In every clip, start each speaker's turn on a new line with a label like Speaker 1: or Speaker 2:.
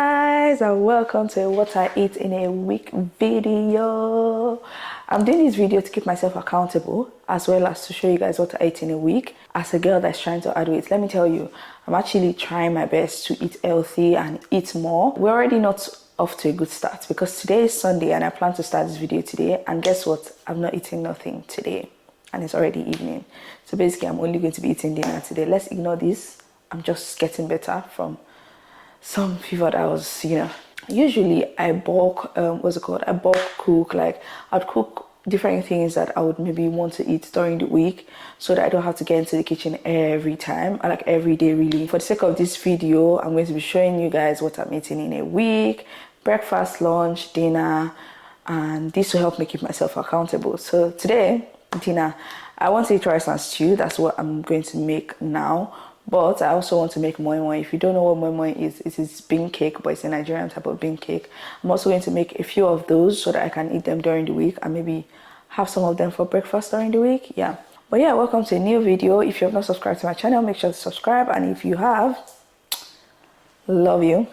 Speaker 1: guys, and welcome to what I eat in a week video. I'm doing this video to keep myself accountable as well as to show you guys what I ate in a week. As a girl that's trying to add weight, let me tell you, I'm actually trying my best to eat healthy and eat more. We're already not off to a good start because today is Sunday and I plan to start this video today, and guess what? I'm not eating nothing today and it's already evening. So basically I'm only going to be eating dinner today. Let's ignore this. I'm just getting better from some fever that was, usually I bulk, I bulk cook. Like I'd cook different things that I would maybe want to eat during the week so that I don't have to get into the kitchen every time, like every day really. For the sake of this video, I'm going to be showing you guys what I'm eating in a week: breakfast, lunch, dinner, and this will help me keep myself accountable. So today, dinner, I want to eat rice and stew. That's what I'm going to make now. But I also want to make moi moi. If you don't know what moi moi is, it is bean cake, but it's a Nigerian type of bean cake. I'm also going to make a few of those so that I can eat them during the week and maybe have some of them for breakfast during the week. Yeah. But yeah, welcome to a new video. If you have not subscribed to my channel, make sure to subscribe. And if you have, love you.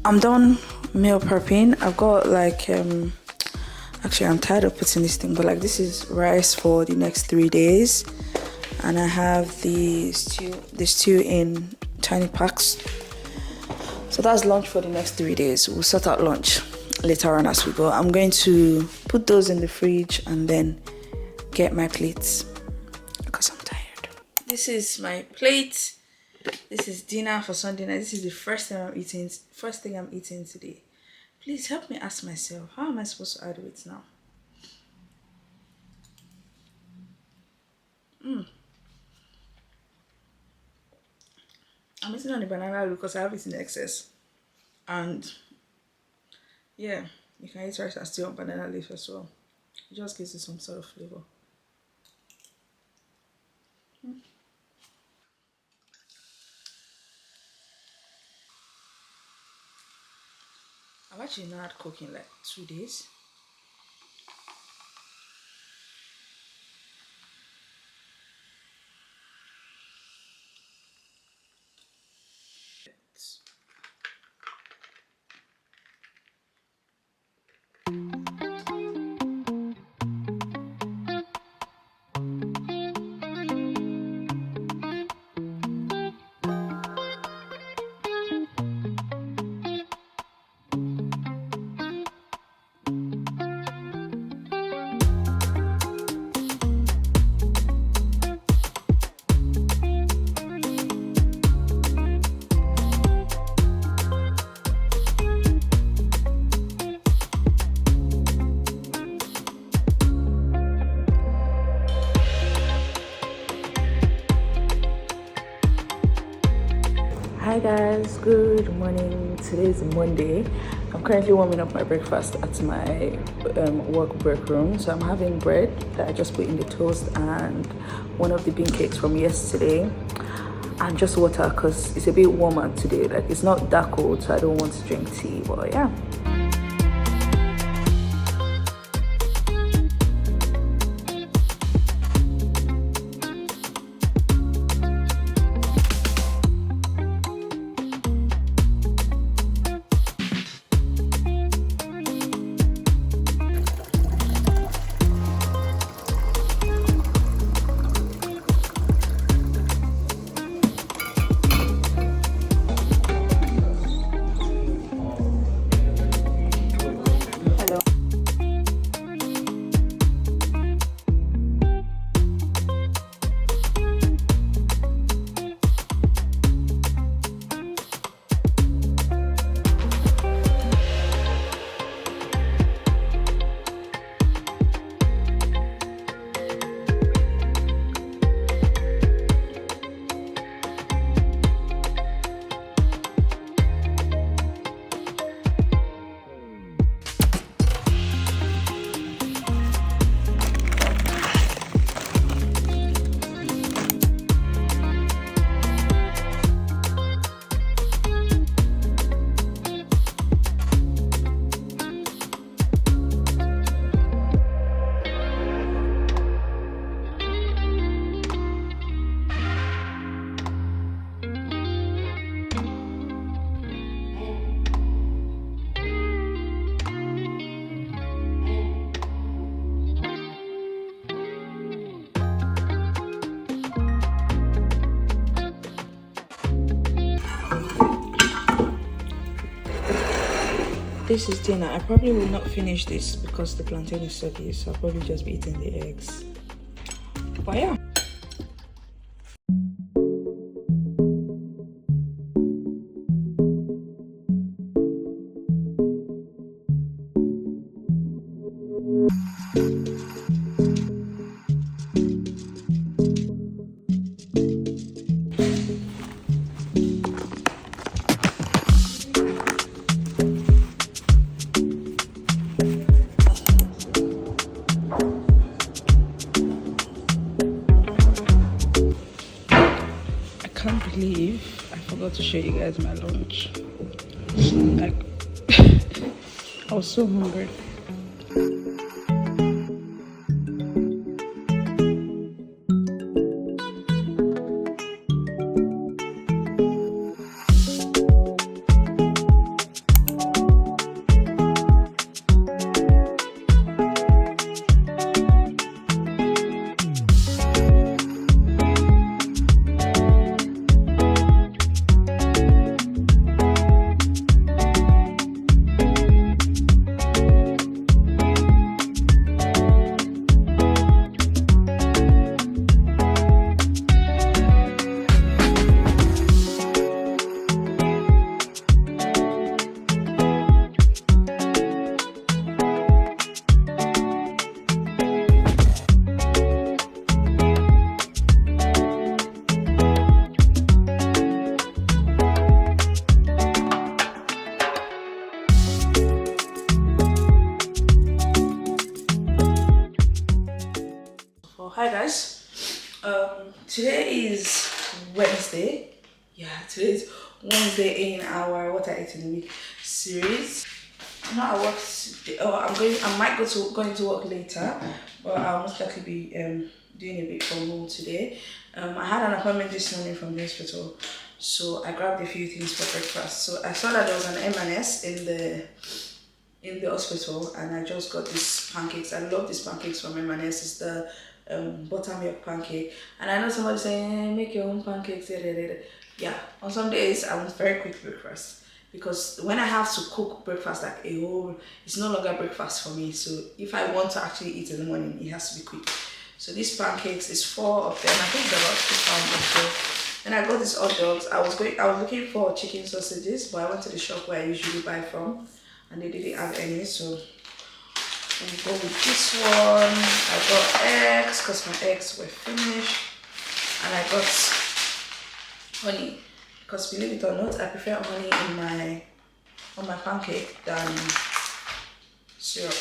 Speaker 1: I'm done meal prepping. I've got like actually I'm tired of putting this thing, but like this is rice for the next 3 days, and I have the stew in tiny packs. So that's lunch for the next 3 days. We'll sort out lunch later on as we go. I'm going to put those in the fridge and then get my plates because I'm tired. This is my plate. This is dinner for Sunday night. This is the first thing I'm eating today. Please help me ask myself, how am I supposed to add weight now? I'm eating on the banana because I have it in excess. And yeah, you can eat rice and stew on banana leaf as well. It just gives you some sort of flavor. I've actually not cooking like 2 days. guys, good morning. Today is Monday. I'm currently warming up my breakfast at my work break room. So I'm having bread that I just put in the toast and one of the bean cakes from yesterday and just water because it's a bit warmer today. Like it's not that cold, so I don't want to drink tea, but yeah. This is dinner. I probably will not finish this because the plantain is soggy, so I'll probably just be eating the eggs. But yeah. I can't believe I forgot to show you guys my lunch. Like, I was so hungry. Hi guys, today is Wednesday. Yeah, today is Wednesday in our What I Ate in a Week series. I'm not at work today. I might go into work later, but I'll most likely be doing a bit from home today. I had an appointment this morning from the hospital, so I grabbed a few things for breakfast. So I saw that there was an M&S in the hospital, and I just got these pancakes. I love these pancakes from M&S. It's the buttermilk pancake, and I know somebody saying make your own pancakes. Yeah, on some days I want very quick breakfast because when I have to cook breakfast like a whole, it's no longer breakfast for me. So if I want to actually eat in the morning, it has to be quick. So these pancakes is 4 of them. I think they're about £2 or so. And I got these hot dogs. I was looking for chicken sausages, but I went to the shop where I usually buy from, and they didn't have any. So we go with this one. I got eggs because my eggs were finished, and I got honey Because believe it or not, I prefer honey in on my pancake than syrup.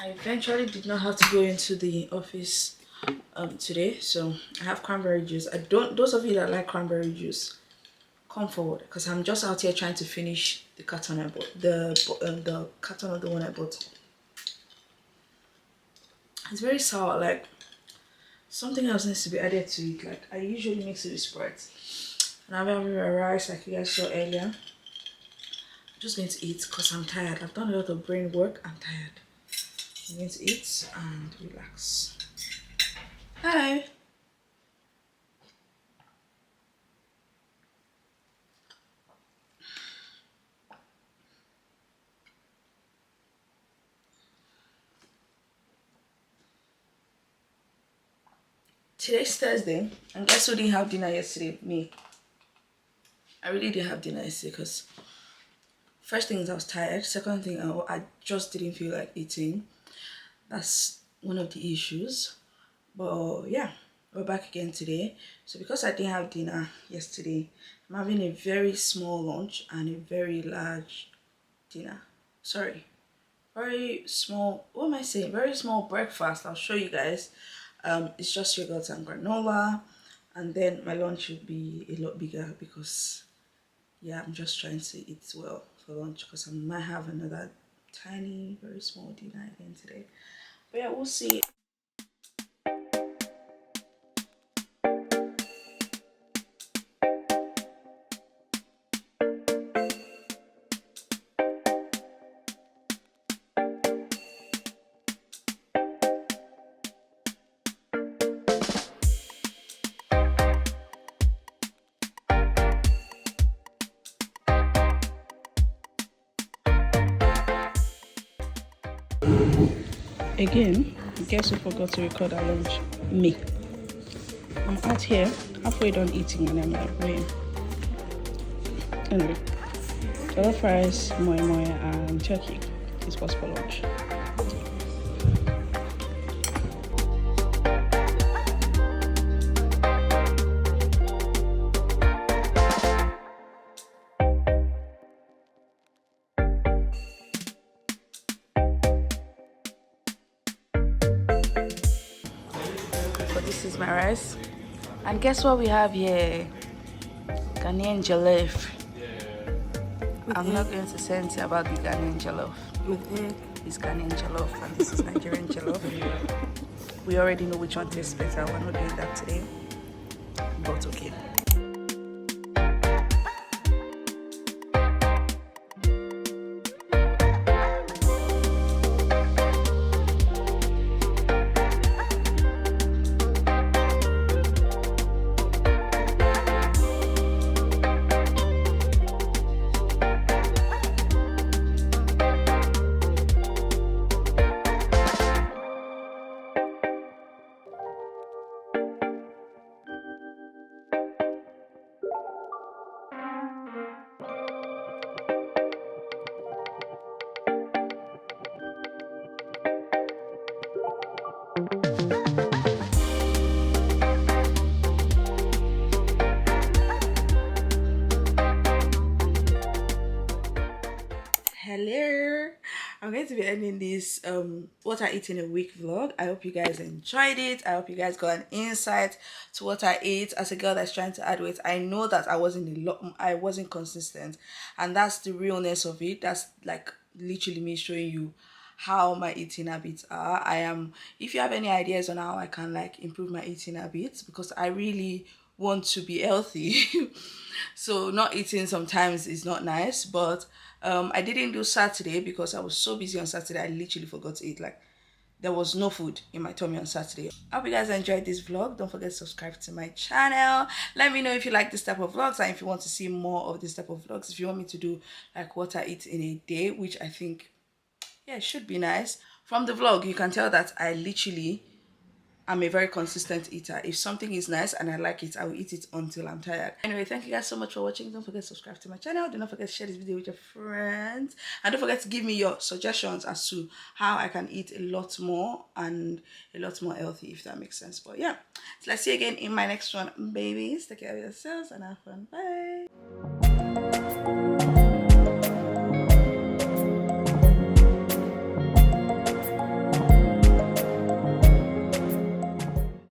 Speaker 1: I eventually did not have to go into the office today, so I have cranberry juice. I don't. Those of you that like cranberry juice, come forward, because I'm just out here trying to finish the carton I bought. The carton of the one I bought. It's very sour. Like something else needs to be added to it. Like I usually mix it with Sprite, and I'm having a rice like you guys saw earlier. I'm just going to eat because I'm tired. I've done a lot of brain work. I'm tired. I'm going to eat and relax. Hi. Today's Thursday, and guess who didn't have dinner yesterday? Me. I really didn't have dinner yesterday because first thing is I was tired. Second thing, I just didn't feel like eating. That's one of the issues. But yeah, we're back again today. So because I didn't have dinner yesterday, I'm having a very small lunch and a very large dinner. Sorry, very small. What am I saying? Very small breakfast. I'll show you guys. It's just yogurt and granola, and then my lunch will be a lot bigger because yeah, I'm just trying to eat well for lunch because I might have another tiny, very small dinner again today. But yeah, we'll see. Again, guess who forgot to record our lunch? Me. I'm out here halfway done eating and I'm like, wait, Anyway, jollof rice, moi moi, and turkey is what's for lunch. But this is my rice. And guess what we have here? Ghanaian jollof. I'm not going to say anything about the Ghanaian jollof.
Speaker 2: With egg.
Speaker 1: It's Ghanaian jollof and this is Nigerian jollof. We already know which one tastes better. We're not doing that today. But okay. Hello, I'm going to be ending this what I eat in a week vlog. I hope you guys enjoyed it. I hope you guys got an insight to what I ate. As a girl that's trying to add weight, I know that I wasn't consistent, and that's the realness of it. That's like literally me showing you how my eating habits are. If you have any ideas on how I can like improve my eating habits, because I really want to be healthy. So not eating sometimes is not nice, but I didn't do Saturday because I was so busy on Saturday. I literally forgot to eat. Like, there was no food in my tummy on Saturday. I hope you guys enjoyed this vlog. Don't forget to subscribe to my channel. Let me know if you like this type of vlogs and if you want to see more of this type of vlogs. If you want me to do like what I eat in a day, which I think, yeah, it should be nice. From the vlog, you can tell that I'm a very consistent eater. If something is nice and I like it, I will eat it until I'm tired. Anyway, thank you guys so much for watching. Don't forget to subscribe to my channel. Do not forget to share this video with your friends. And don't forget to give me your suggestions as to how I can eat a lot more and a lot more healthy, if that makes sense. But yeah, so let's see you again in my next one, babies. Take care of yourselves and have fun. Bye.